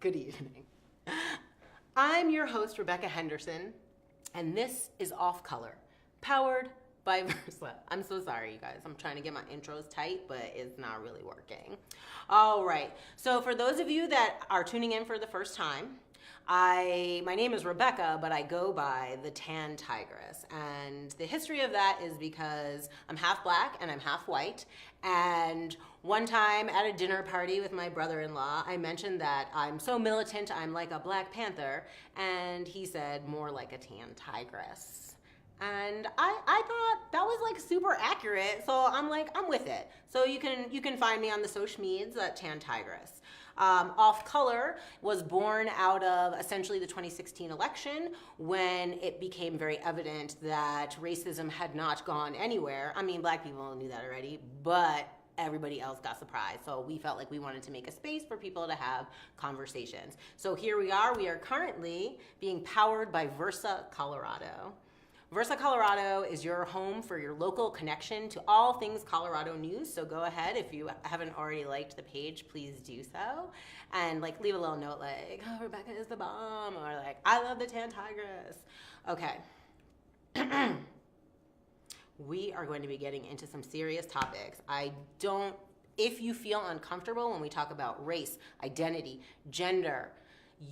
Good evening. I'm your host, Rebecca Henderson, and this is Off Color, powered by Versa. I'm so sorry, you guys. I'm trying to get my intros tight, but it's not really working. All right. So for those of you that are tuning in for the first time, my name is Rebecca, but I go by the Tan Tigress. And the history of that is because I'm half black and I'm half white. And one time at a dinner party with my brother-in-law, I mentioned that I'm so militant, I'm like a Black Panther. And he said, more like a Tan Tigress. And I thought that was like super accurate. So I'm like, I'm with it. So you can find me on the social medias at Tan Tigress. Off Color was born out of essentially the 2016 election when it became very evident that racism had not gone anywhere. I mean, black people knew that already, but everybody else got surprised. So we felt like we wanted to make a space for people to have conversations. So here we are currently being powered by Versa Colorado. Versa Colorado is your home for your local connection to all things Colorado news. So go ahead, if you haven't already liked the page, please do so. And like leave a little note like, oh, Rebecca is the bomb, or like, I love the Tan Tigress. Okay. We are going to be getting into some serious topics. If you feel uncomfortable when we talk about race, identity, gender,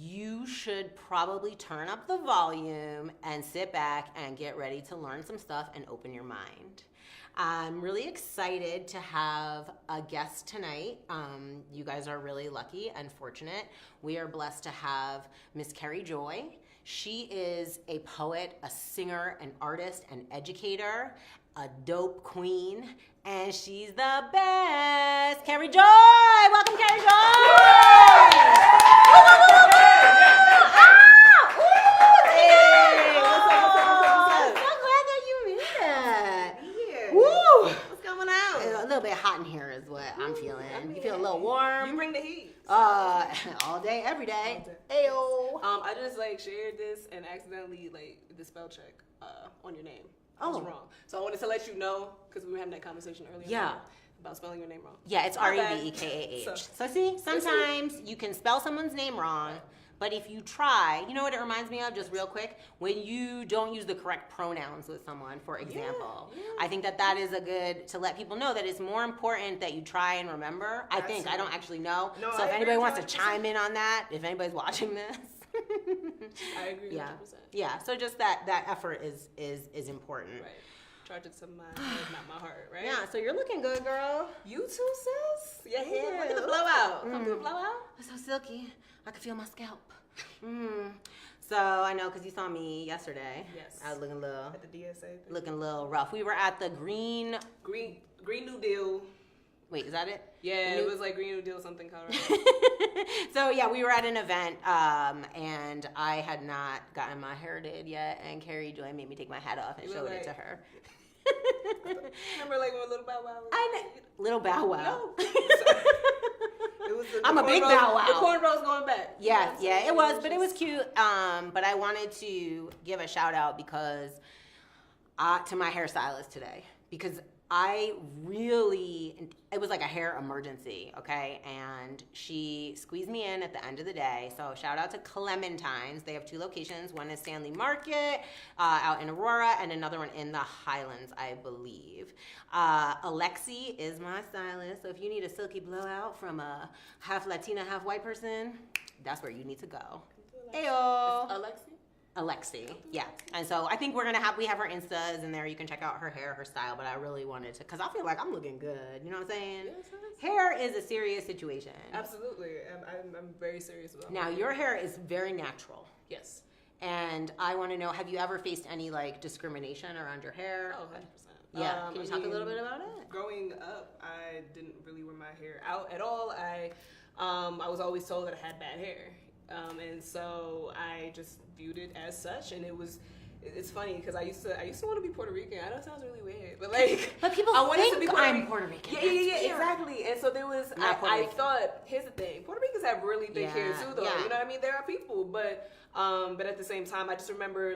you should probably turn up the volume and sit back and get ready to learn some stuff and open your mind. I'm really excited to have a guest tonight. You guys are really lucky and fortunate. We are blessed to have Miss Kerrie Joy. She is a poet, a singer, an artist, an educator, a dope queen, and she's the best. Kerrie Joy! Welcome, Kerrie Joy! A little bit hot in here is what I'm feeling. You feel a little warm? You bring the heat. All day, every day. Ayo. I just shared this and accidentally the spell check on your name. I was wrong. So I wanted to let you know because we were having that conversation earlier. Yeah. About spelling your name wrong. Yeah, it's Rebekah. So see, sometimes you can spell someone's name wrong. Right. But if you try, you know what it reminds me of, just real quick? When you don't use the correct pronouns with someone, for example. Yeah. I think that is to let people know that it's more important that you try and remember. I don't actually know. No, so if anybody wants to chime in on that, if anybody's watching this. I agree 100%. Yeah, so just that effort is important. Right. Charge it to my head, not my heart, right? Yeah, so you're looking good, girl. You too, sis. Your hair, look at the blowout. Come do a blowout. It's so silky. I can feel my scalp. So I know because you saw me yesterday. Yes. I was looking a little. At the DSA. Looking a little rough. We were at the Green New Deal. Wait, is that it? Yeah, it was like Green New Deal something Colorado. So yeah, we were at an event, and I had not gotten my hair did yet, and Kerrie Joy made me take my hat off and showed it to her. Remember when Little Bow Wow was Little Bow Wow. No. It was I'm a big Bow Wow. The cornrows going back. Yeah, it was, but it was cute. But I wanted to give a shout out because to my hairstylist today, because it was like a hair emergency, okay? And she squeezed me in at the end of the day. So shout out to Clementines. They have 2 locations. One is Stanley Market out in Aurora and another one in the Highlands, I believe. Alexi is my stylist. So if you need a silky blowout from a half Latina, half white person, that's where you need to go. Ayo. Alexi, yeah. And so I think we have her Instas in there. You can check out her hair, her style, but I really wanted to, because I feel like I'm looking good. You know what I'm saying? Yes. Hair is a serious situation. Absolutely. I'm very serious about it. Now, your hair is very natural. Yes. And I want to know, have you ever faced any discrimination around your hair? Oh, 100%. Yeah. Can you talk a little bit about it? Growing up, I didn't really wear my hair out at all. I was always told that I had bad hair. And so I just viewed it as such, and it's funny because I used to want to be Puerto Rican. I know it sounds really weird, but people I wanted think to be Puerto Rican. Yeah, exactly. And so there was I thought, here's the thing, Puerto Ricans have really thick hair too, though. Yeah. You know what I mean? There are people, but at the same time, I just remember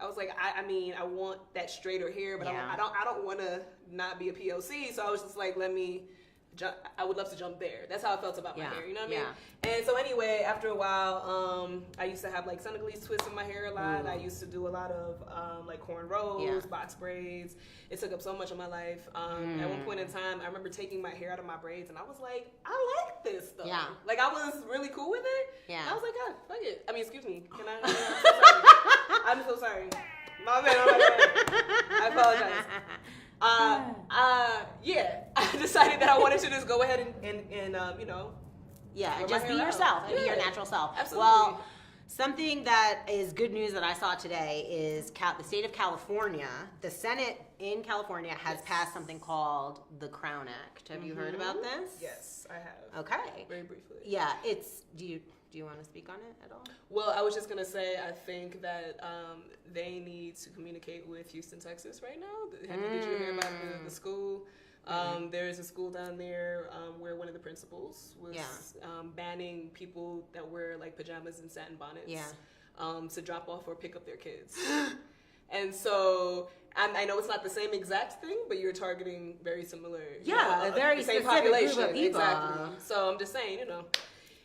I was like, I want that straighter hair, but I don't want to not be a POC. So I was just like, let me I would love to jump there. That's how I felt about my hair. You know what I mean? Yeah. And so anyway, after a while, I used to have like Senegalese twists in my hair a lot. I used to do a lot of like cornrows, box braids. It took up so much of my life. At one point in time, I remember taking my hair out of my braids, and I was like, I like this stuff. Yeah. Like I was really cool with it. Yeah. I was like, God, fuck it. I mean, excuse me. Can I? I'm so sorry. My bad. I apologize. Yeah, I decided that I wanted to just go ahead and you know. Yeah, just be yourself and be your natural self. Absolutely. Well, something that is good news that I saw today is the state of California, the Senate in California has passed something called the Crown Act. Have you heard about this? Yes, I have. Okay. Very briefly. Yeah, do you want to speak on it at all? Well, I was just going to say, I think that they need to communicate with Houston, Texas right now. Did you hear about the school? There's a school down there where one of the principals was banning people that wear like pajamas and satin bonnets to drop off or pick up their kids. And so I know it's not the same exact thing, but you're targeting very similar. A very same specific population. group of people. Exactly. So I'm just saying, you know.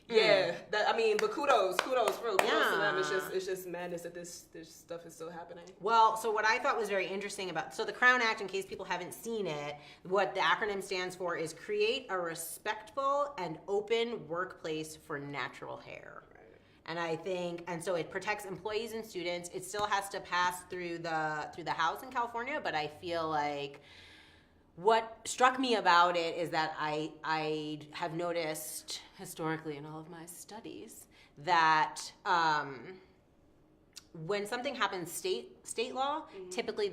Yeah, but kudos for real. Kudos to them. It's just madness that this stuff is still happening. Well, so what I thought was very interesting the Crown Act, in case people haven't seen it, what the acronym stands for is Create a Respectful and Open Workplace for Natural Hair. And I think, and so it protects employees and students. It still has to pass through the House in California, but I feel like what struck me about it is that I have noticed historically in all of my studies that when something happens state law, typically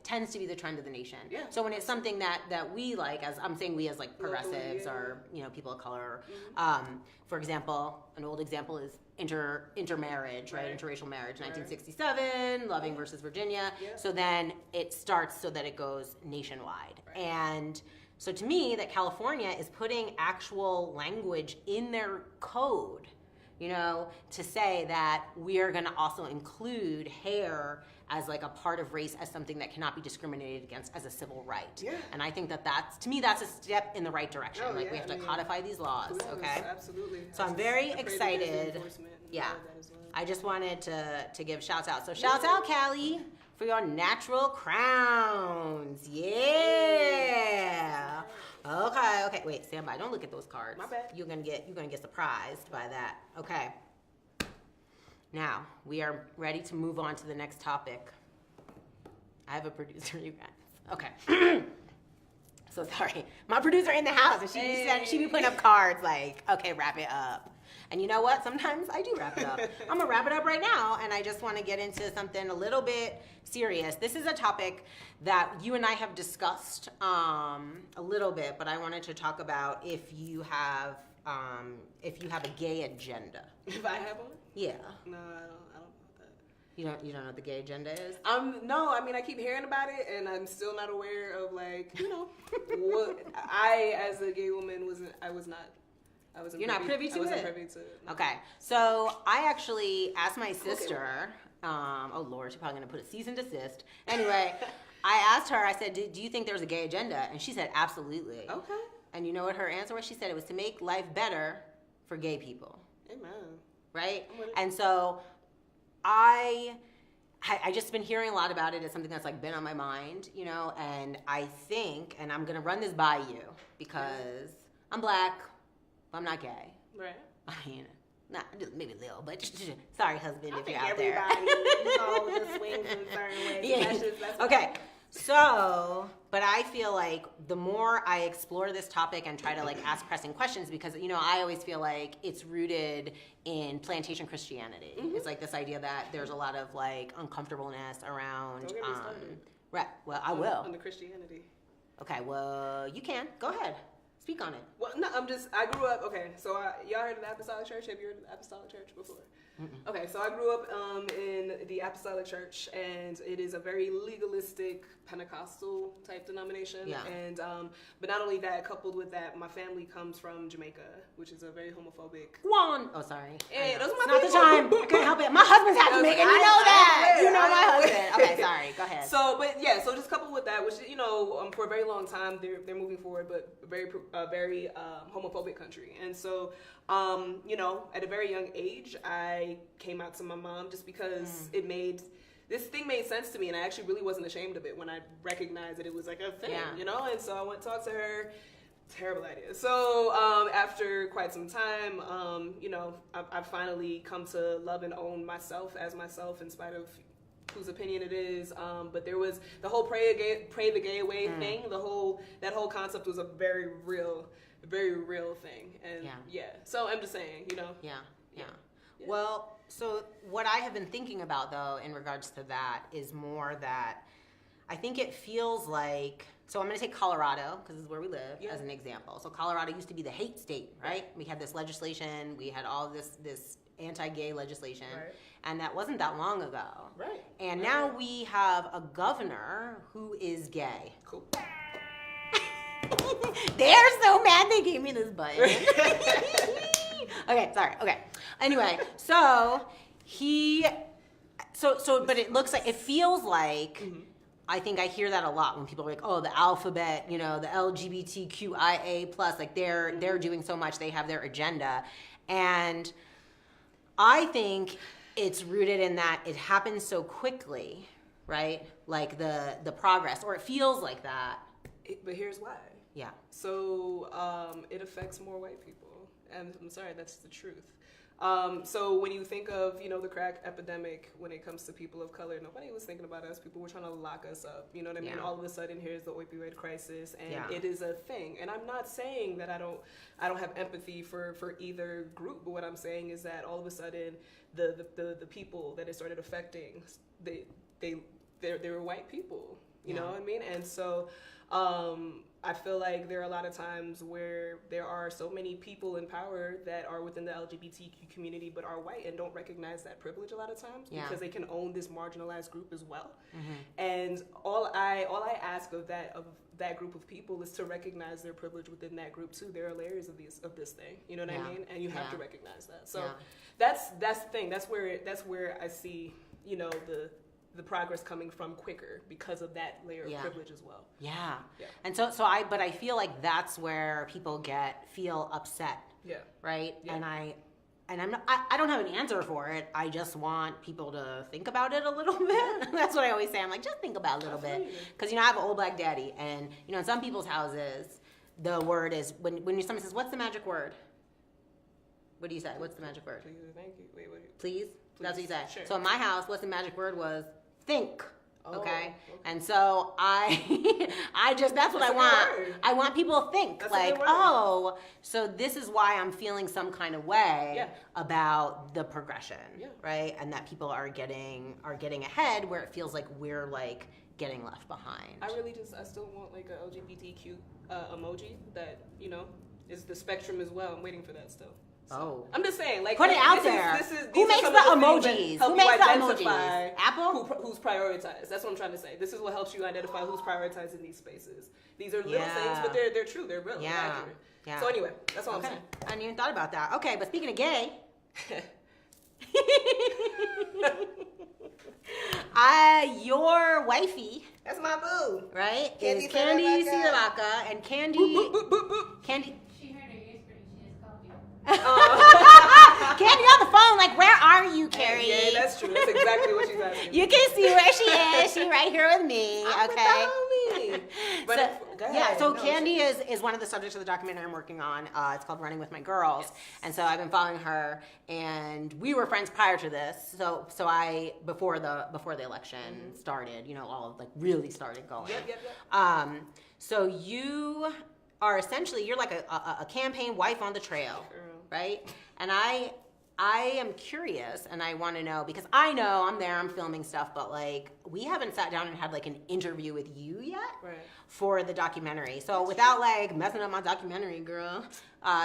tends to be the trend of the nation. Yeah. So when it's something that we like, as I'm saying we as like progressives or people of color, for example, an old example is intermarriage, right? Interracial marriage, 1967, Loving versus Virginia. Yeah. So then it starts so that it goes nationwide. Right. And so to me, that California is putting actual language in their code, to say that we are going to also include hair as like a part of race, as something that cannot be discriminated against as a civil right. Yeah. And I think that's a step in the right direction. We have to codify these laws, okay? Absolutely. So I'm very excited. Yeah. I just wanted to give shouts out. So shouts out, Callie, for your natural crowns. Yeah. Okay. Wait, stand by. Don't look at those cards. My bad. You're gonna get surprised by that. Okay. Now we are ready to move on to the next topic. I have a producer, you guys. Okay. So sorry, my producer in the house, and she be putting up cards like, okay, wrap it up. And you know what? Sometimes I do wrap it up. I'm gonna wrap it up right now, and I just want to get into something a little bit serious. This is a topic that you and I have discussed a little bit, but I wanted to talk about if you have a gay agenda. If I have one? Yeah. No, I don't know that. You don't know what the gay agenda is? No, I mean, I keep hearing about it, and I'm still not aware of what I, as a gay woman, You're not privy to it? I wasn't privy to it. No. Okay. So I actually asked my sister, oh Lord, she's probably going to put a cease and desist. Anyway, I asked her, I said, do you think there's a gay agenda? And she said, absolutely. Okay. And you know what her answer was? She said it was to make life better for gay people. Amen. Right? And so I just been hearing a lot about it as something that's like been on my mind, and I think, and I'm going to run this by you because I'm black, but I'm not gay. Right. I mean, maybe a little, but sorry, husband, if you're out there. Everybody just swings in certain ways. Yeah. That's okay. So, but I feel like the more I explore this topic and try to like ask pressing questions, because I always feel like it's rooted in plantation Christianity. It's like this idea that there's a lot of like uncomfortableness around. Don't get me started. Right. Well, I will. On the Christianity. Okay. Well, you can go ahead. Speak on it. Well, no, I grew up. Okay, so y'all heard of the Apostolic Church? Have you heard of the Apostolic Church before? Okay, so I grew up in the Apostolic Church, and it is a very legalistic Pentecostal type denomination. Yeah. And but not only that, coupled with that, my family comes from Jamaica, which is a very homophobic. Juan. Oh, sorry. Hey, those are It's my not the people. time. I couldn't help it. My husband's half Jamaican. You know that. You know my husband. Okay, sorry. Go ahead. So, but yeah, so just coupled with that, which for a very long time they're moving forward, but very homophobic country, and so at a very young age I came out to my mom just because this thing made sense to me, and I actually really wasn't ashamed of it when I recognized that it was like a thing, and so I went to talk to her. Terrible idea. So after quite some time, I've finally come to love and own myself as myself in spite of whose opinion it is. But there was the whole pray the gay away thing. That whole concept was a very real thing. And so I'm just saying, Yeah. Well, so what I have been thinking about, though, in regards to that is more that I think it feels like, so I'm going to take Colorado, because this is where we live, as an example. So Colorado used to be the hate state, right? We had this legislation, we had all this anti-gay legislation, and that wasn't that long ago. Right. And now we have a governor who is gay. Cool. They're so mad they gave me this button. Okay, sorry. Okay. Anyway, but it looks like, it feels like, I think I hear that a lot when people are like, oh, the alphabet, the LGBTQIA plus, like they're doing so much, they have their agenda. And I think it's rooted in that it happens so quickly, right? Like the progress, or it feels like that. But here's why. Yeah. So it affects more white people. And I'm sorry, that's the truth. So when you think of, the crack epidemic, when it comes to people of color, nobody was thinking about us. People were trying to lock us up. You know what I mean? Yeah. All of a sudden, here's the opioid crisis, and it is a thing. And I'm not saying that I don't have empathy for either group, but what I'm saying is that all of a sudden, the people that it started affecting, they were white people. You know what I mean? And so I feel like there are a lot of times where there are so many people in power that are within the LGBTQ community but are white and don't recognize that privilege a lot of times because they can own this marginalized group as well. And all I ask of that group of people is to recognize their privilege within that group too. There are layers of this thing, you know what I mean? And you have to recognize that. So that's the thing. That's where I see, the progress coming from quicker because of that layer of privilege as well. Yeah. And but I feel like that's where people feel upset. Yeah. Right? Yeah. I don't have an answer for it. I just want people to think about it a little bit. That's what I always say. I'm like, just think about it a little bit. Because, I have an old black daddy, and, in some people's houses, the word is, when someone says, what's the magic word? What do you say? What's the magic word? Please, thank you. Wait. Please? That's what you say. Sure. So in my house, what's the magic word was think. Okay. And so that's what I want. Word. I want people to think so this is why I'm feeling some kind of way about the progression, right? And that people are getting ahead where it feels like we're like getting left behind. I still want like a LGBTQ emoji that, is the spectrum as well. I'm waiting for that still. So, I'm just saying, like, put it out there. Who makes the emojis? Who makes the emojis? Apple? Who's prioritized? That's what I'm trying to say. This is what helps you identify who's prioritized in these spaces. These are little things, but they're true. They're real. They're accurate. Yeah. So anyway, that's all I'm saying. I hadn't even thought about that. Okay, but speaking of gay, your wifey. That's my boo. Right? Is Candy Silavaca, and Candy. Boop, boop, boop, boop. Candy. Candy on the phone, like, where are you, Kerrie? Yeah, that's true. That's exactly what she's asking. You can see where she is. She's right here with me. Okay. So Candy is one of the subjects of the documentary I'm working on. It's called Running with My Girls, and so I've been following her. And we were friends prior to this. So I before the election started, all like really started going. Yep. So you are essentially, you're like a campaign wife on the trail. Right? And I am curious, and I want to know, because I know I'm there, I'm filming stuff, but like we haven't sat down and had like an interview with you yet for the documentary. So without like messing up my documentary, girl,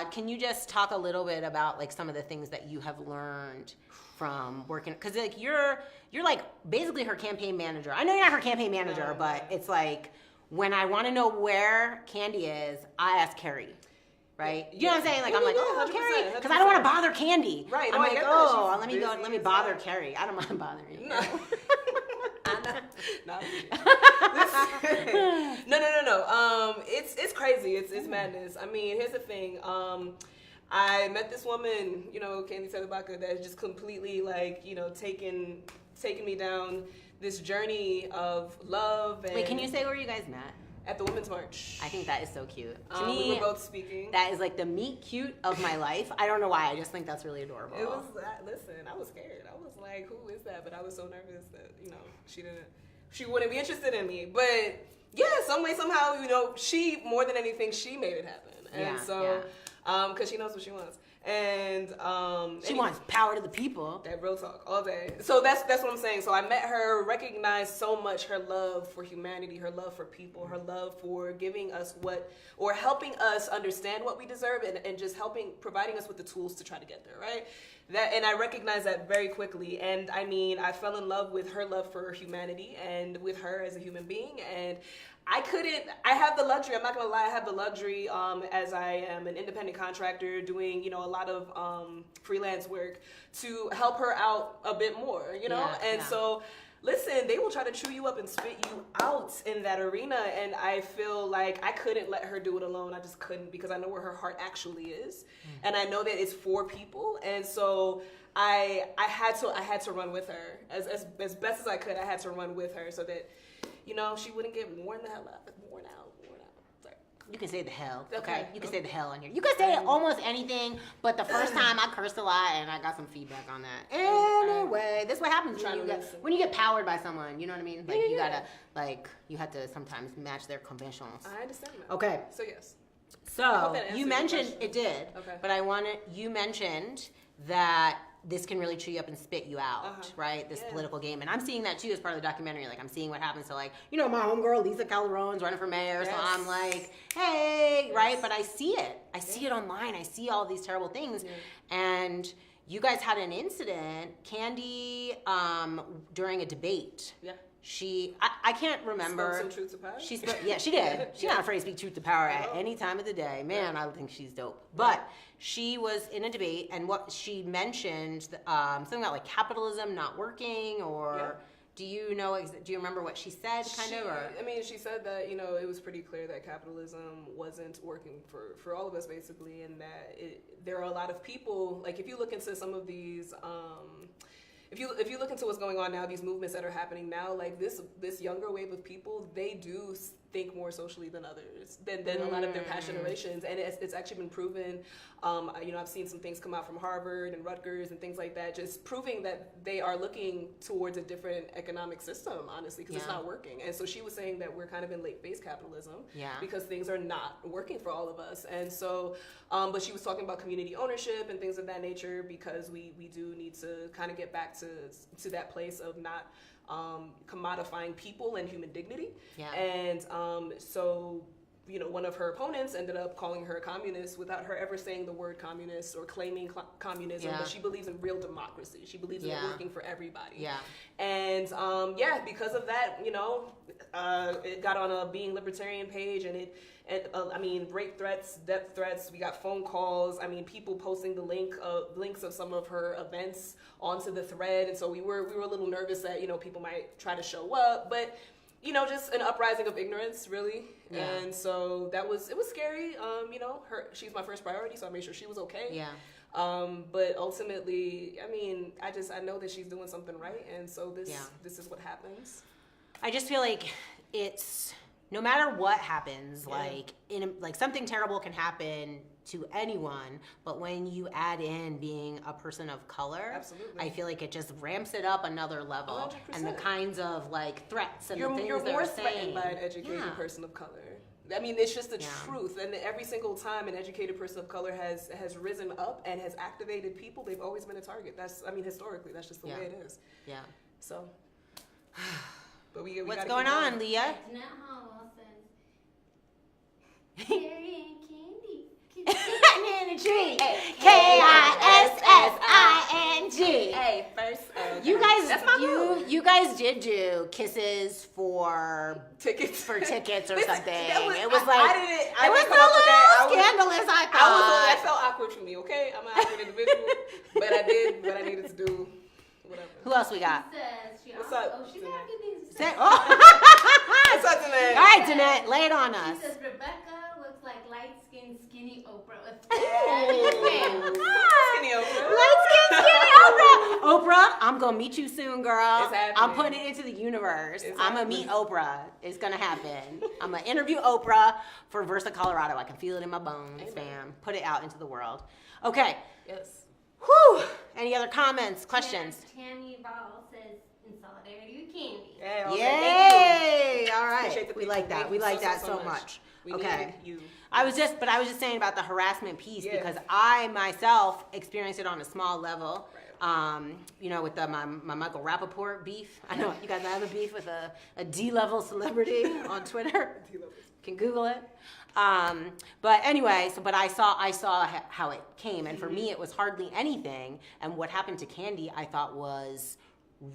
can you just talk a little bit about like some of the things that you have learned from working? Because like you're like basically her campaign manager. I know you're not her campaign manager, but it's like when I want to know where Candy is, I ask Kerrie. Right? You know what I'm saying? Like, I'm like, oh, Kerrie, because I don't want to bother Candy. Right. I'm like, oh, let me bother Kerrie. I don't mind bothering you. No. No. It's crazy. It's madness. I mean, here's the thing. I met this woman, Candy Tedebaka, that's just completely like, taking me down this journey of love. And wait, can you say where you guys met? At the Women's March. I think that is so cute. To me, we were both speaking. That is like the meet cute of my life. I don't know why. I just think that's really adorable. It was, listen, I was scared. I was like, who is that? But I was so nervous that, she wouldn't be interested in me. But yeah, some way, somehow, she, more than anything, she made it happen. And because she knows what she wants. And she wants power to the people. That real talk all day. So that's what I'm saying. So I met her, recognized so much her love for humanity, her love for people, her love for giving us helping us understand what we deserve, and just providing us with the tools to try to get there, right? And I recognized that very quickly. And I mean, I fell in love with her love for humanity and with her as a human being. And I have the luxury, I'm not gonna lie, I have the luxury as I am an independent contractor doing, a lot of freelance work to help her out a bit more, So listen, they will try to chew you up and spit you out in that arena, and I feel like I couldn't let her do it alone. I just couldn't, because I know where her heart actually is, and I know that it's for people, and so I had to run with her as best as I could. I had to run with her so that she wouldn't get worn out. Sorry. You can say the hell, okay? You can say the hell in here. You can say almost anything, but the first time I cursed a lot, and I got some feedback on that. Anyway, this is what happens when you get powered by someone. You know what I mean? Like you gotta, you have to sometimes match their conventions. I understand that. Okay. So yes. So you mentioned it did, but you mentioned that this can really chew you up and spit you out, right? This political game. And I'm seeing that too as part of the documentary. Like, I'm seeing what happens. So, like, my homegirl, Lisa Calderon's running for mayor. So I'm like, hey, right? But I see it. I see it online. I see all these terrible things. Yeah. And you guys had an incident, Candy, during a debate. Yeah. I can't remember. Spoke some truth to power? She did. She's not afraid to speak truth to power at any time of the day. Man, I think she's dope. But she was in a debate, and what she mentioned, something about like capitalism not working, or do you remember what she said, she said that, it was pretty clear that capitalism wasn't working for all of us, basically, and that there are a lot of people, like if you look into some of these, if you look into what's going on now, these movements that are happening now, like this younger wave of people, they do think more socially than others, than a lot of their past generations, and it's actually been proven. I've seen some things come out from Harvard and Rutgers and things like that, just proving that they are looking towards a different economic system, honestly, because it's not working. And so she was saying that we're kind of in late phase capitalism because things are not working for all of us. And so, but she was talking about community ownership and things of that nature, because we do need to kind of get back to that place of not commodifying people and human dignity. Yeah. And so, one of her opponents ended up calling her a communist without her ever saying the word communist or claiming communism. But she believes in real democracy. She believes in working for everybody. Yeah. And because of that, it got on a Being Libertarian page, and rape threats, death threats. We got phone calls. People posting the links of some of her events onto the thread, and so we were a little nervous that people might try to show up, but just an uprising of ignorance, really. Yeah. And so it was scary. She's my first priority, so I made sure she was okay. Yeah. But ultimately, I know that she's doing something right, and so this is what happens. I just feel like it's, no matter what happens, something terrible can happen to anyone, but when you add in being a person of color, I feel like it just ramps it up another level. 100%. And the kinds of threats and the things you're they're more saying. threatened by an educated person of color I mean, it's just the Yeah. truth. And every single time an educated person of color has risen up and has activated people, they've always been a target. That's, I mean, historically, that's just the way it is. Yeah. So, but we What's gotta going keep on, Leah? Jeanette Howell says, Kerrie and Candy. Banana tree. K-I-S-S-I-N-G. Hey, first, You guys, that's my move. you guys did do kisses for Tickets or something. That was, It was I like didn't. it was a come up with that. little scandalous. I That thought. felt awkward for me. Okay, I'm an awkward individual, but I did what I needed to do. Whatever. Who else we got? She says, she What's also, up, oh, she's Jeanette? got good things to Say- say. oh. What's up, Jeanette? All right, Jeanette, lay it on us. She says, Rebecca looks like light-skinned, skinny Oprah with Skinny Oprah. Light skin, Oprah. Oprah, I'm gonna meet you soon, girl. It's happening. I'm putting it into the universe. It's I'm gonna meet Oprah. It's gonna happen. I'm gonna interview Oprah for Versa, Colorado. I can feel it in my bones, Amen. fam. Put it out into the world. Okay. Yes. Whew. Any other comments, questions? Tammy Ball says, in solidarity with Candy. Yeah, okay, thank Yay! All Appreciate right. the We people. like that. Thank We you like so, that so, so so much. much. We Okay. need you. I was just saying about the harassment piece Yeah. because I myself experienced it on a small level. Right. You know, with my Michael Rappaport beef. I know you guys have a beef with a D-level celebrity on Twitter. Can Google it. But anyway, but I saw how it came, and for me it was hardly anything. And what happened to Candy, I thought was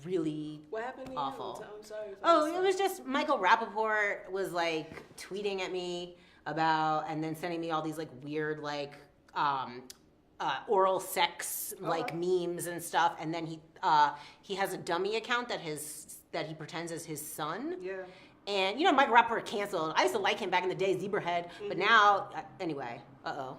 really What happened to you? awful. I'm sorry. Oh, it was just Michael Rappaport was like tweeting at me about, and then sending me all these like weird like oral sex like memes and stuff. And then he has a dummy account that he pretends is his son. Yeah. And you know, Michael Rappaport canceled. I used to like him back in the day, Zebrahead, but now anyway, I'm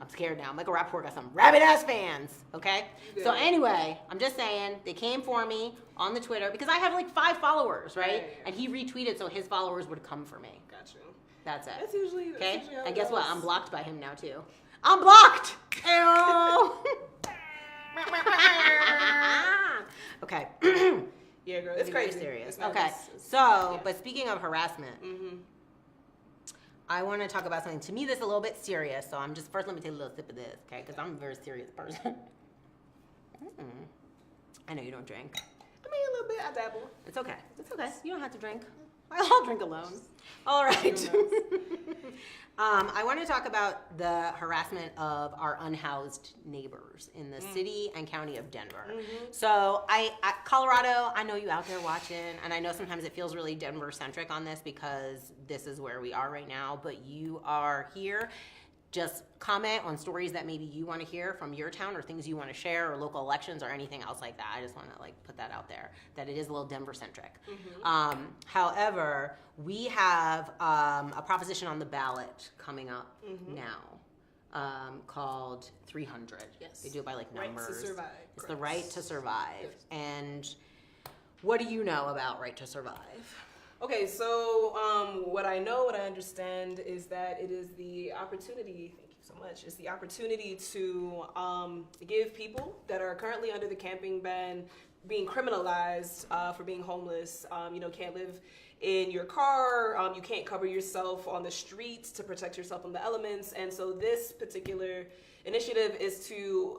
scared now. Michael Rappaport got some rabid ass fans, okay? Yeah. So anyway, I'm just saying, they came for me on the Twitter because I have like 5 followers, right? Right. And he retweeted so his followers would come for me. Got you. That's it. That's usually Okay? how And it guess what? goes. I'm blocked by him now too. I'm blocked! Ew. Okay. Yeah, girl. It's Very crazy. serious. It's not Okay. just- it's- So, yeah. but speaking of harassment, I want to talk about something. To me, this is a little bit serious. So I'm just first. Let me take a little sip of this, okay? Because I'm a very serious person. I know you don't drink. I mean, a little bit. I dabble. It's okay. It's okay. You don't have to drink. I'll drink alone. All right. I want to talk about the harassment of our unhoused neighbors in the city and county of Denver. So Colorado, I know you out there watching, and I know sometimes it feels really Denver-centric on this because this is where we are right now, but you are here. Just comment on stories that maybe you want to hear from your town or things you want to share or local elections or anything else like that. I just want to like put that out there, that it is a little Denver-centric. However, we have a proposition on the ballot coming up now called 300. Yes. They do it by like Right to numbers. survive. It's the right to survive. Yes. And what do you know about right to survive? Okay, so what I know, what I understand is that it is the opportunity, thank you so much, it's the opportunity to give people that are currently under the camping ban being criminalized for being homeless, can't live in your car, you can't cover yourself on the streets to protect yourself from the elements. And so this particular initiative is to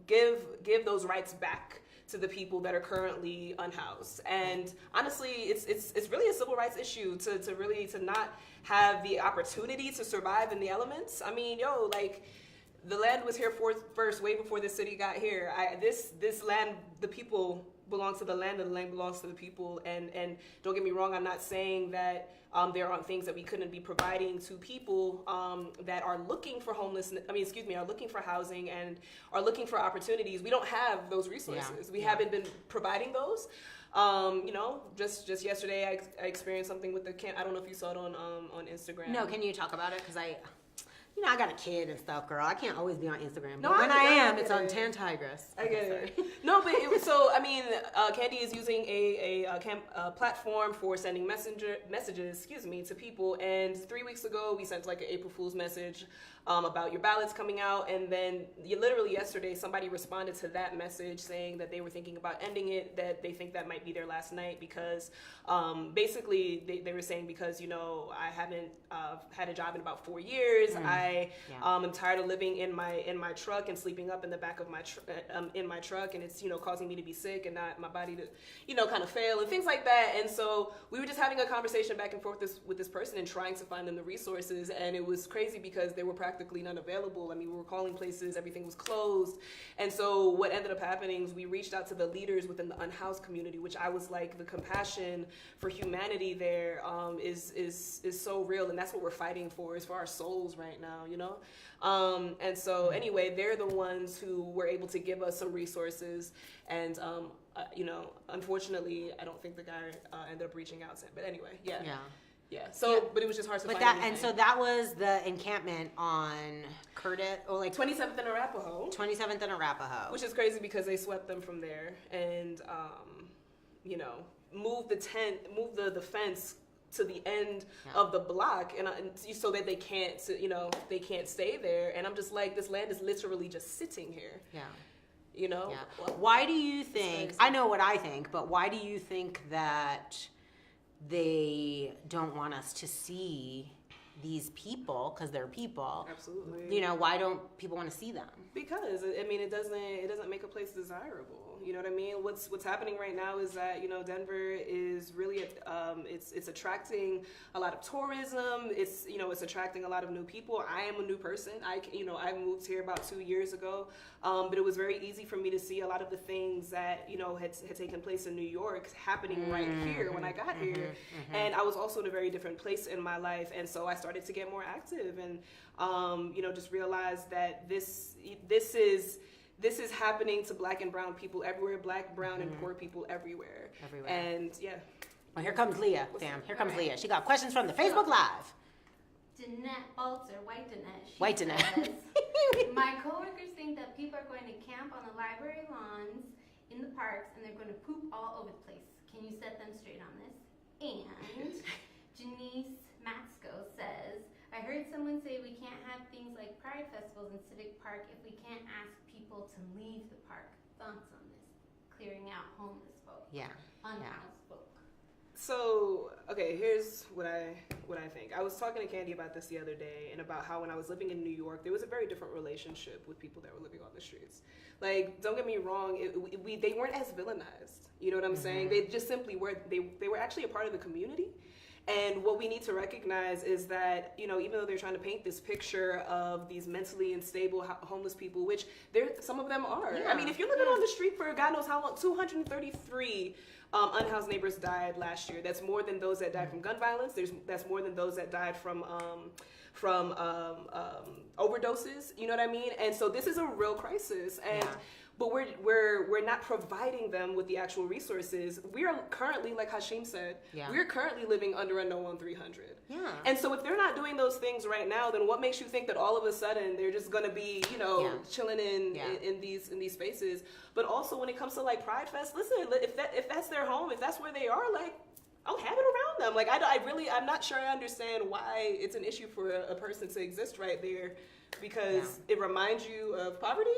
give those rights back to the people that are currently unhoused. And honestly, it's really a civil rights issue to not have the opportunity to survive in the elements. I mean, the land was here first, way before the city got here. This land, the people belongs to the land, and the land belongs to the people. And don't get me wrong, I'm not saying that there aren't things that we couldn't be providing to people that are looking for are looking for housing and are looking for opportunities. We don't have those resources. Yeah. We haven't been providing those. Just yesterday I experienced something with the camp. I don't know if you saw it on Instagram. No, can you talk about it? Because I got a kid and stuff, girl. I can't always be on Instagram. No, But when I am, get it's on it. Tan Tigress. I get it. No, but it was Candy is using a platform for sending messages, to people. And 3 weeks ago, we sent like an April Fool's message about your ballots coming out. And then literally yesterday, somebody responded to that message saying that they were thinking about ending it, that they think that might be their last night because basically they were saying because, you know, I haven't had a job in about 4 years. I am tired of living in my truck and sleeping up in the back of my in my truck, and it's, you know, causing me to be sick and not my body to, you know, kind of fail and things like that. And so we were just having a conversation back and forth with this person and trying to find them the resources, and it was crazy because there were practically none available. I mean, we were calling places, everything was closed. And so what ended up happening is we reached out to the leaders within the unhoused community, which I was like, the compassion for humanity there is so real, and that's what we're fighting for, is for our souls right now, you know? And so anyway, they're the ones who were able to give us some resources, and you know, unfortunately, I don't think the guy ended up reaching out to him, but anyway, yeah. So, but it was just hard to find anything. And so that was the encampment on Curtis, or like 27th and Arapahoe. 27th and Arapahoe. Which is crazy because they swept them from there and, you know, moved the fence to the end of the block, and so that they can't, you know, they can't stay there. And I'm just like, this land is literally just sitting here. Yeah. You know? Yeah. Well, why do you think, I know what I think, but why do you think that they don't want us to see these people, because they're people? Absolutely. You know, why don't people want to see them? Because I mean, it doesn't make a place desirable. You know what I mean? What's happening right now is that, you know, Denver is really it's attracting a lot of tourism. It's, you know, it's attracting a lot of new people. I am a new person. I moved here about 2 years ago, but it was very easy for me to see a lot of the things that, you know, had taken place in New York happening right here when I got here. And I was also in a very different place in my life, and so I started to get more active and you know, just realized that this is happening to Black and brown people everywhere, Black, brown, and poor people everywhere. And yeah. Well, here comes Leah. Here comes Leah. She got questions from the Facebook Live. Jeanette Balzer, White Jeanette. White Jeanette. My coworkers think that people are going to camp on the library lawns, in the parks, and they're going to poop all over the place. Can you set them straight on this? And Janice Matsko says, I heard someone say we can't have things like pride festivals in Civic Park if we can't ask people to leave the park. Thoughts on this? Clearing out homeless folk. Yeah. Unhoused folk. So, okay, here's what I think. I was talking to Candy about this the other day, and about how when I was living in New York, there was a very different relationship with people that were living on the streets. Like, don't get me wrong, they weren't as villainized. You know what I'm saying? They just simply were. They were actually a part of the community. And what we need to recognize is that, you know, even though they're trying to paint this picture of these mentally unstable homeless people, which some of them are. Yeah. I mean, if you're living on the street for God knows how long, 233 unhoused neighbors died last year. That's more than those that died from gun violence. That's more than those that died from overdoses. You know what I mean? And so this is a real crisis. And but we're not providing them with the actual resources. We are currently, like Hashim said, we're currently living under a no on 300. Yeah. And so if they're not doing those things right now, then what makes you think that all of a sudden they're just gonna be, you know, chilling in these spaces? But also when it comes to like Pride Fest, listen, if that's their home, if that's where they are, like, I'll have it around them. Like I'm not sure I understand why it's an issue for a person to exist right there, because it reminds you of poverty.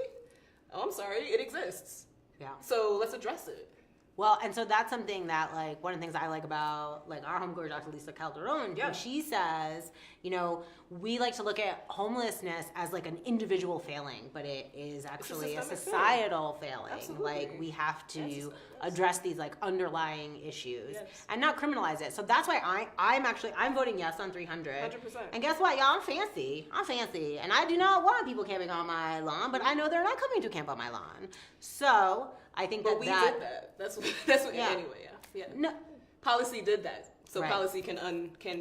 Oh, I'm sorry, it exists. Yeah. So let's address it. Well, and so that's something that, like, one of the things I like about, like, our homegirl, Dr. Lisa Calderon, when she says, you know, we like to look at homelessness as, like, an individual failing, but it is actually a societal failing. Absolutely. Like, we have to address these, like, underlying issues and not criminalize it. So that's why I'm voting yes on 300. 100%. And guess what, y'all? I'm fancy. And I do not want people camping on my lawn, but I know they're not coming to camp on my lawn. So I think we did that. That's what anyway. Yeah. No, policy did that. So policy can.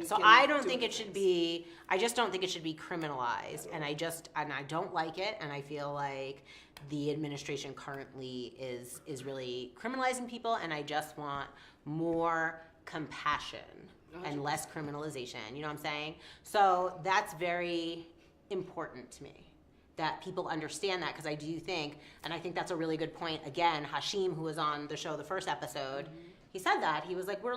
So I don't think it should be. I just don't think it should be criminalized, and I don't like it, and I feel like the administration currently is really criminalizing people, and I just want more compassion and less criminalization. You know what I'm saying? So that's very important to me, that people understand that, because I do think, and I think that's a really good point. Again, Hashim, who was on the show the first episode, he said that. He was like, we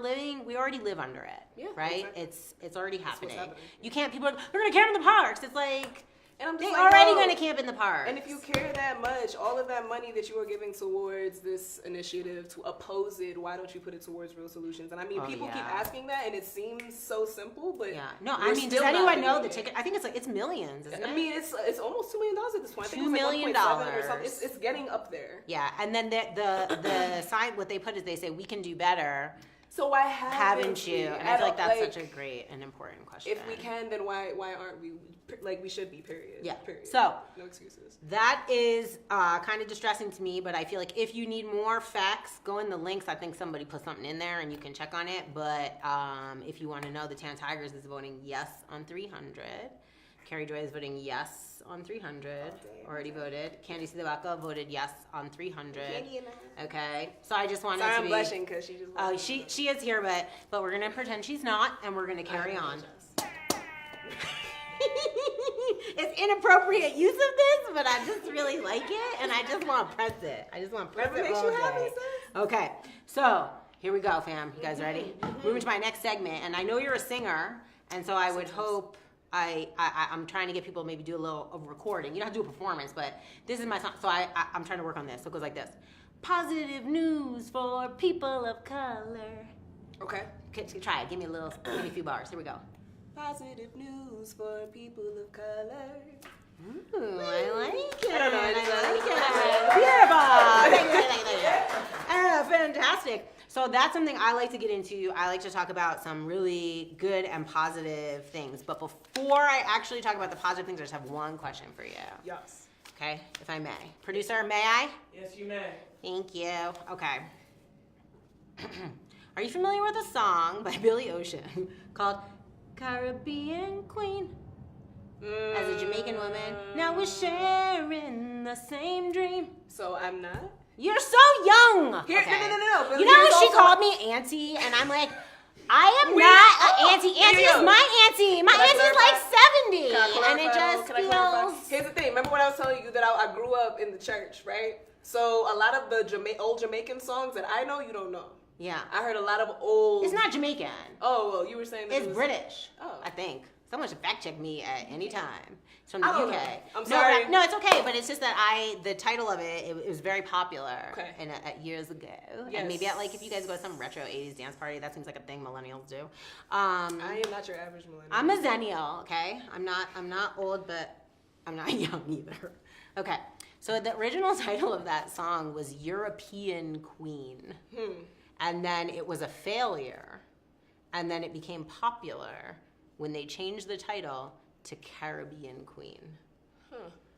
already live under it, right? Exactly. It's already happening. You can't, people are like, they're going to camp in the parks. It's like, And I'm just They're like, already yo, going to camp in the park. and if you care that much, all of that money that you are giving towards this initiative to oppose it, why don't you put it towards real solutions? And I mean, people keep asking that, and it seems so simple, but no, we're I mean, does still not anyone know doing the it. ticket? I think it's millions, isn't it? I mean, it's almost $2 million at this point. I think $2 it's like million. 1.7 or something. It's getting up there. Yeah, and then the sign, what they put is they say, we can do better. So why haven't you? we? And I feel like that's such a great and important question. If we can, then why aren't we? Like, we should be, period. Yeah. Period. So, no excuses. that is kind of distressing to me, but I feel like if you need more facts, go in the links. I think somebody put something in there and you can check on it. But if you want to know, the Tan Tigers is voting yes on 300. Kerrie Joy is voting yes on 300. Already voted. Candy Sidabaka voted yes on 300. Okay. So I just wanted to I'm be... blushing because she just... Oh, she is here, but we're going to pretend she's not, and we're going to carry on. It's inappropriate use of this, but I just really like it, and I just want to press it. I just want to press Whatever it makes all you day. happy, sis. Okay, so here we go, fam. You guys ready? Moving to my next segment, and I know you're a singer, and so I would hope I'm trying to get people to maybe do a little of recording. You don't have to do a performance, but this is my song, so I'm trying to work on this. So it goes like this. Positive news for people of color. Okay. Try it. Give me a few bars. Here we go. Positive news for people of color. Ooh, I like it. I don't know. I like it. Fantastic. So that's something I like to get into. I like to talk about some really good and positive things. But before I actually talk about the positive things, I just have one question for you. Yes. Okay, if I may. Producer, may I? Yes, you may. Thank you. Okay. Are you familiar with a song by Billy Ocean called Caribbean Queen? As a Jamaican woman, now we're sharing the same dream. So I'm not? You're so young. Here, Okay. no. But You know here's she also- called me auntie, and I'm like, I am not an auntie. Auntie is my auntie. My Can I auntie's like 70, Can I clarify? and it just Can I clarify? feels. Here's the thing. Remember when I was telling you that I grew up in the church, right? So a lot of the old Jamaican songs that I know, you don't know. Yeah. I heard a lot of old... It's not Jamaican. Oh, well, you were saying that It's it was... British. Oh. I think. Someone should fact check me at any time. It's from I the don't UK. know. I'm No, sorry. no, it's okay, but it's just that the title of it was very popular years ago. Yes. And maybe if you guys go to some retro 80s dance party, that seems like a thing millennials do. I am not your average millennial. I'm a zennial, okay? I'm not old, but I'm not young either. Okay. So the original title of that song was European Queen. And then it was a failure. And then it became popular when they changed the title to Caribbean Queen.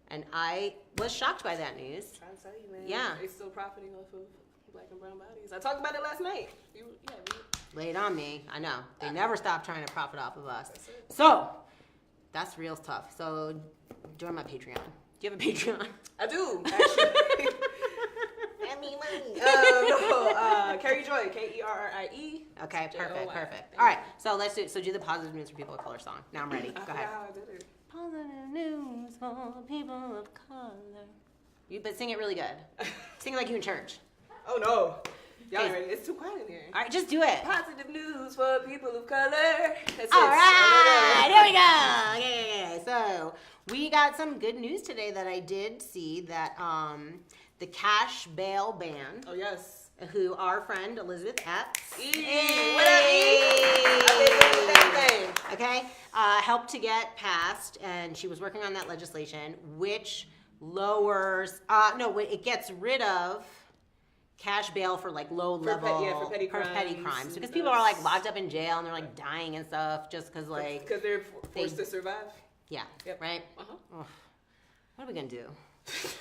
And I was shocked by that news. I'm trying to tell you, man. Yeah. They're still profiting off of black and brown bodies. I talked about it last night. Lay it on me. I know. They never stop trying to profit off of us. That's it. So, that's real tough. So, join my Patreon. Do you have a Patreon? I do, actually. I mean money. Kerrie Joy, Kerrie. Okay, perfect, J-O-Y. perfect. All right, so let's do. So do the positive news for people of color song. Now I'm ready. I Go forgot ahead. how I did it. Positive news for people of color. But sing it really good. Sing it like you in church. Oh no. Y'all Okay. ready? It's too quiet in here. All right, just do it. Positive news for people of color. That's All it. right, here we go. Okay. So we got some good news today that I did see that the cash bail ban, Oh yes. who our friend Elisabeth Epps, What up, I've been doing that thing. okay, helped to get passed, and she was working on that legislation, which lowers, it gets rid of cash bail for like low level, for petty crimes. because people are like locked up in jail and they're like dying and stuff just because like, Because they're forced to survive. yeah, Yep. right? Uh-huh. Ugh. What are we gonna do?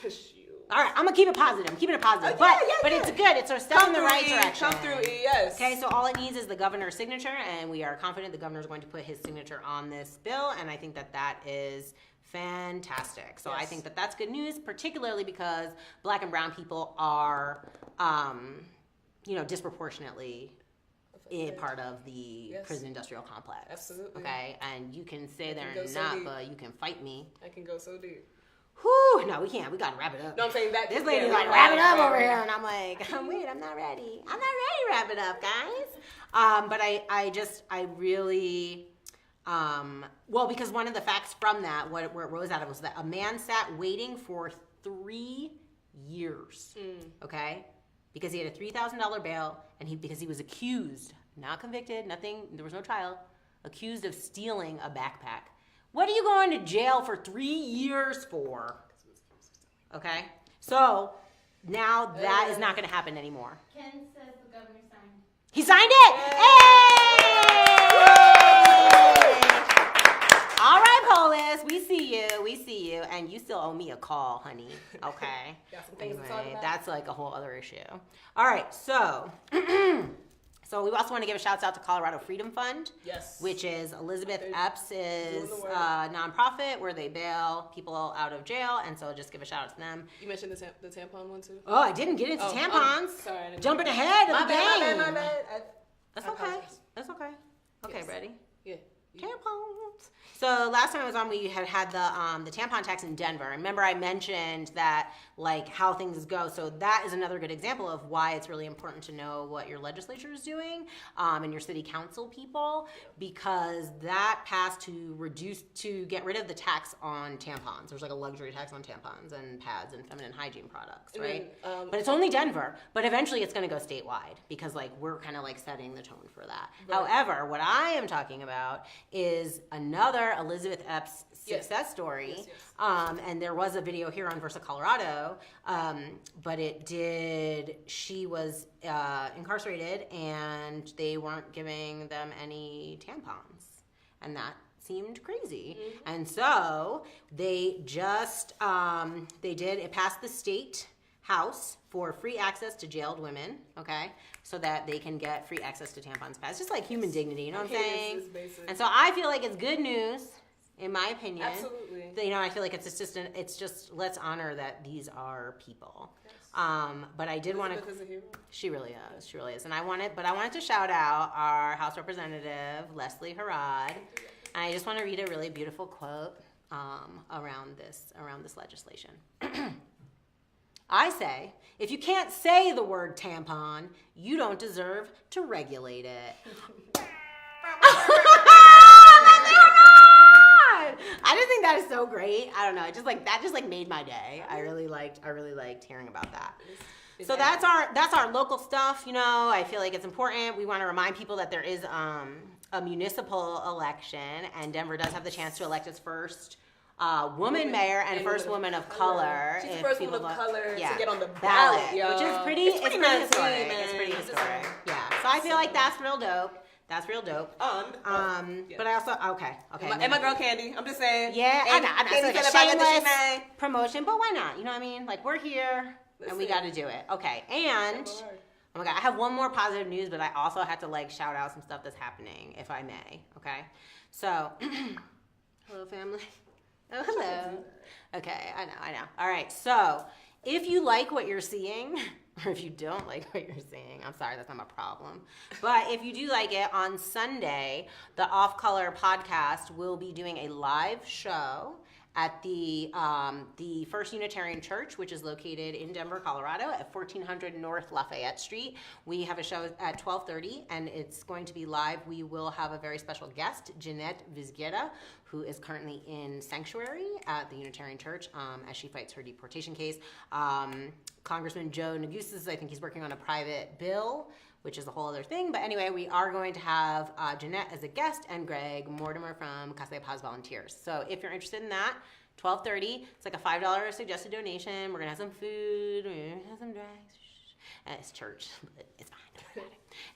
Shoot. All right, I'm gonna keep it positive. I'm keeping it positive, Yeah, but it's good. It's a step in the right direction. Come through, yes. Okay, so all it needs is the governor's signature, and we are confident the governor is going to put his signature on this bill, and I think that is fantastic. So I Yes. think that's good news, particularly because black and brown people are, disproportionately a part of the prison industrial complex. Absolutely. Okay, and you can say I they're can go so not, deep. but you can fight me. I can go so deep. Whew, no, we can't. We gotta wrap it up. No, I'm saying that. This lady's like, wrap it up over here. And I'm like, wait, I'm not ready. I'm not ready to wrap it up, guys. But I really Well, because one of the facts from that, where it rose out of, was that a man sat waiting for 3 years, okay? Because he had a $3,000 bail, and because he was accused, not convicted, nothing, there was no trial, accused of stealing a backpack. What are you going to jail for 3 years for? Okay? So, now that is not going to happen anymore. Ken says the governor signed. He signed it! Hey! All right, Polis, we see you, and you still owe me a call, honey. Okay. Got some things to talk Anyway, about. that's like a whole other issue. All right, so so we also want to give a shout out to Colorado Freedom Fund, Yes. which is Elisabeth Epps' doing the work. nonprofit where they bail people out of jail, and so just give a shout out to them. You mentioned the tampon one too. Oh, I didn't get into tampons. Sorry, I didn't Jumping ahead of My the bad, game. my bad. That's I okay. apologize. That's okay. Okay, Yes. ready? Yeah. Tampons. So last time I was on, we had the tampon tax in Denver. Remember, I mentioned that like how things go. So that is another good example of why it's really important to know what your legislature is doing and your city council people, because that passed to get rid of the tax on tampons. There's like a luxury tax on tampons and pads and feminine hygiene products, right? But it's only Denver. But eventually it's going to go statewide because like we're kind of like setting the tone for that. Right. However, what I am talking about is another Elisabeth Epps success story. Yes. And there was a video here on Versa Colorado, but she was incarcerated and they weren't giving them any tampons. And that seemed crazy. Mm-hmm. And so they just, it passed the state house for free access to jailed women, okay? So that they can get free access to tampons pads. Just like human dignity, you know what I'm saying? And so I feel like it's good news, in my opinion. Absolutely. You know, I feel like it's just let's honor that these are people. Yes. But I did want to. She really is, and I wanted to shout out our House Representative Leslie Harrod, and I just want to read a really beautiful quote around this legislation. I say, if you can't say the word tampon, you don't deserve to regulate it. I just think that is so great. I don't know. It just like that just like made my day. I really liked hearing about that. So that's our local stuff, you know. I feel like it's important. We want to remind people that there is a municipal election, and Denver does have the chance to elect its first woman mayor and first woman of color. She's the first woman of color to get on the ballot, yo. which is pretty historic. It's pretty historic. Yeah. So I feel like that's real dope. That's real dope. But I also okay. And my girl Candy. I'm just saying. Yeah, I'm not Candy like a shameless promotion, but why not? You know what I mean? Like we're here and we got to do it. Okay, and oh my God, I have one more positive news, but I also have to like shout out some stuff that's happening, if I may. Okay, so hello family. Oh hello. Okay, I know. All right, so if you like what you're seeing. Or if you don't like what you're seeing, I'm sorry, that's not my problem. But if you do like it, on Sunday, the Off Color podcast will be doing a live show at the First Unitarian Church, which is located in Denver, Colorado, at 1400 North Lafayette Street. We have a show at 12:30, and it's going to be live. We will have a very special guest, Jeanette Vizquera, who is currently in sanctuary at the Unitarian Church as she fights her deportation case. Congressman Joe Negus's, I think he's working on a private bill, which is a whole other thing. But anyway, we are going to have Jeanette as a guest and Greg Mortimer from Casa de Paz Volunteers. So if you're interested in that, 12:30, it's like a $5 suggested donation. We're going to have some food, we're going to have some drinks. It's church, but it's fine. Don't worry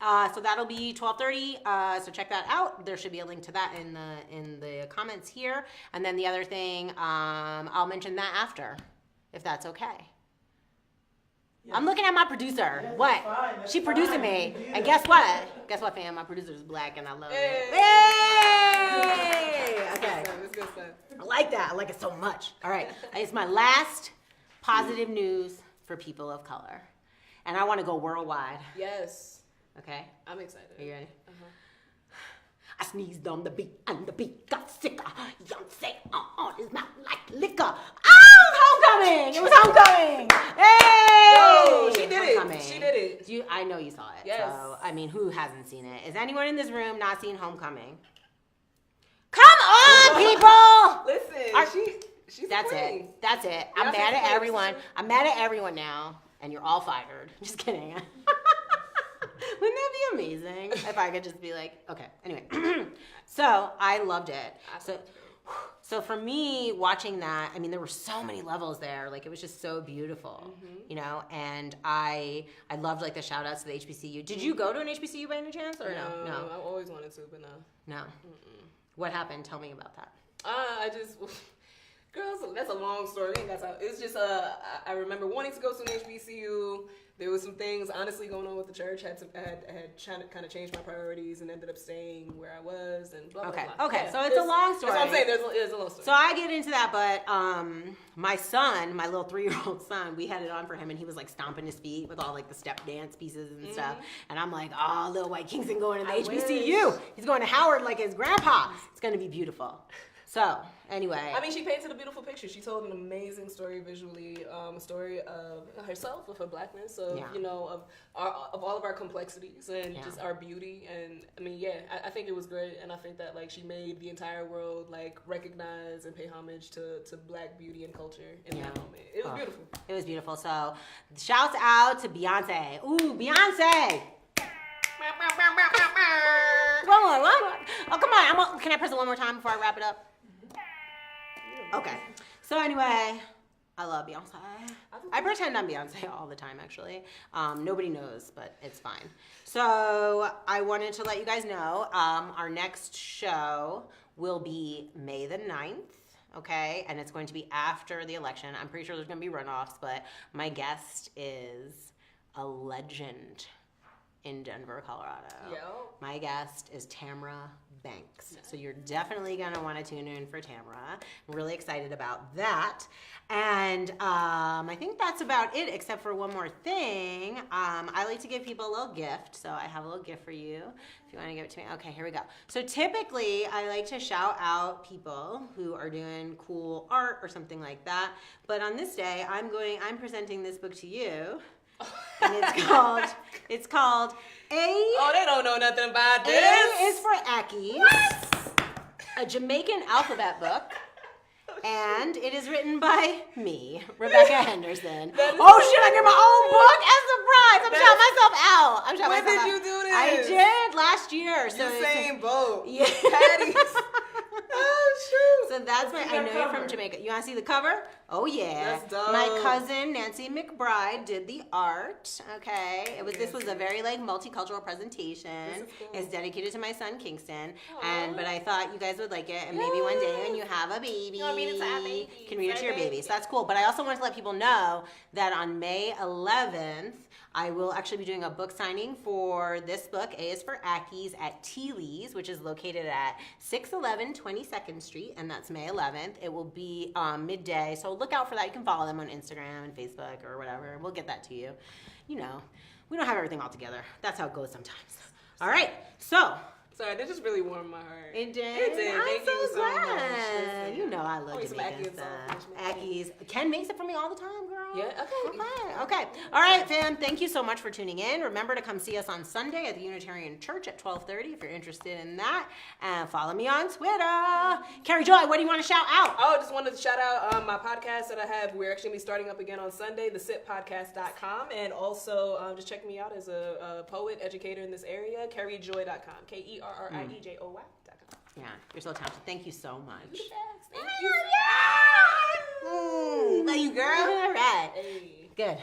about it. So that'll be 12:30. So check that out. There should be a link to that in the comments here. And then the other thing, I'll mention that after, if that's okay. Yes. I'm looking at my producer. Yes, what? She producing me. And guess what? Guess what, fam? My producer is black, and I love it. Hey! Okay. That's good stuff. I like that. I like it so much. All right. It's my last positive news for people of color. And I want to go worldwide. Yes. Okay? I'm excited. Are you ready? I sneezed on the beat and the beat got sicker. Young say on his mouth like liquor. Homecoming! It was homecoming! Hey! Yo, she did homecoming. She did it. I know you saw it. Yes. So, I mean, who hasn't seen it? Is anyone in this room not seen Homecoming? Come on, people. Listen, she's That's a queen. it. That's it. I'm mad at everyone. I'm mad at everyone now, and you're all fired. Just kidding. Wouldn't that be amazing if I could just be like, okay. Anyway, so I loved it. So for me, watching that, I mean, there were so many levels there. Like, it was just so beautiful, you know? And I loved, like, the shout-outs to the HBCU. Did you go to an HBCU by any chance, or no? No, I always wanted to, but no. No. What happened? Tell me about that. Girls, that's a long story. It's just, I remember wanting to go to an HBCU. There was some things, honestly, going on with the church. I had kind of changed my priorities and ended up staying where I was and blah, blah, blah. Okay, Yeah, so it's a long story. That's what I'm saying. There's a long story. So I get into that, but my son, my little 3-year-old son, we had it on for him, and he was like stomping his feet with all like the step dance pieces and stuff. And I'm like, oh, little white Kingston going to the HBCU. He's going to Howard like his grandpa. It's going to be beautiful. So, anyway. I mean, she painted a beautiful picture. She told an amazing story visually, a story of herself, of her blackness, of, you know, of all of our complexities and just our beauty. And, I mean, I think it was great. And I think that, like, she made the entire world, like, recognize and pay homage to Black beauty and culture in that moment. It was beautiful. It was beautiful. So, shouts out to Beyonce. Ooh, Beyonce! One more. Oh, come on. Can I press it one more time before I wrap it up? Okay. So anyway, I love Beyonce. I pretend I'm Beyonce all the time, actually. Nobody knows, but it's fine. So I wanted to let you guys know our next show will be May the 9th. Okay, and it's going to be after the election. I'm pretty sure there's going to be runoffs, but my guest is a legend in Denver, Colorado. My guest is Tamara Banks. So you're definitely going to want to tune in for Tamara. I'm really excited about that. And I think that's about it, except for one more thing. I like to give people a little gift. So I have a little gift for you if you want to give it to me. Okay, here we go. So typically I like to shout out people who are doing cool art or something like that. But on this day, I'm presenting this book to you. And it's called A. Oh, they don't know nothing about this. A is for Ackies. What? A Jamaican alphabet book. And it is written by me, Rebecca Henderson. Oh shit, I get my own book as a surprise. I'm shouting myself out. When did you do this? I did last year. So the same boat. Yeah. Patties. Oh, shoot. So that's I know you're from Jamaica. You want to see the cover? Oh, yeah. That's dope. My cousin, Nancy McBride, did the art. Okay. This was a very, like, multicultural presentation. Cool. It's dedicated to my son, Kingston. But I thought you guys would like it. And maybe one day when you have a baby, you can read it to your baby. So that's cool. But I also wanted to let people know that on May 11th, I will actually be doing a book signing for this book, A is for Ackies, at Teely's, which is located at 611 22nd Street, and that's May 11th. It will be midday, so look out for that. You can follow them on Instagram and Facebook or whatever. We'll get that to you. You know, we don't have everything all together. That's how it goes sometimes. All right, so. Sorry, that just really warmed my heart. It did. I'm Thank so you glad. much. You know I love Jamaican stuff. Ackies. Ken makes it for me all the time, girl. Yeah, Okay. All right, fam. Thank you so much for tuning in. Remember to come see us on Sunday at the Unitarian Church at 12:30 if you're interested in that. And follow me on Twitter. Kerrie Joy, what do you want to shout out? Oh, just wanted to shout out my podcast that I have. We're actually going to be starting up again on Sunday, thesitpodcast.com. And also just check me out as a poet, educator in this area, kerriejoy.com. KerrieJoy.com. Yeah, you're so talented. Thank you so much. Thank you. Love you, girl. All right. Hey. Good.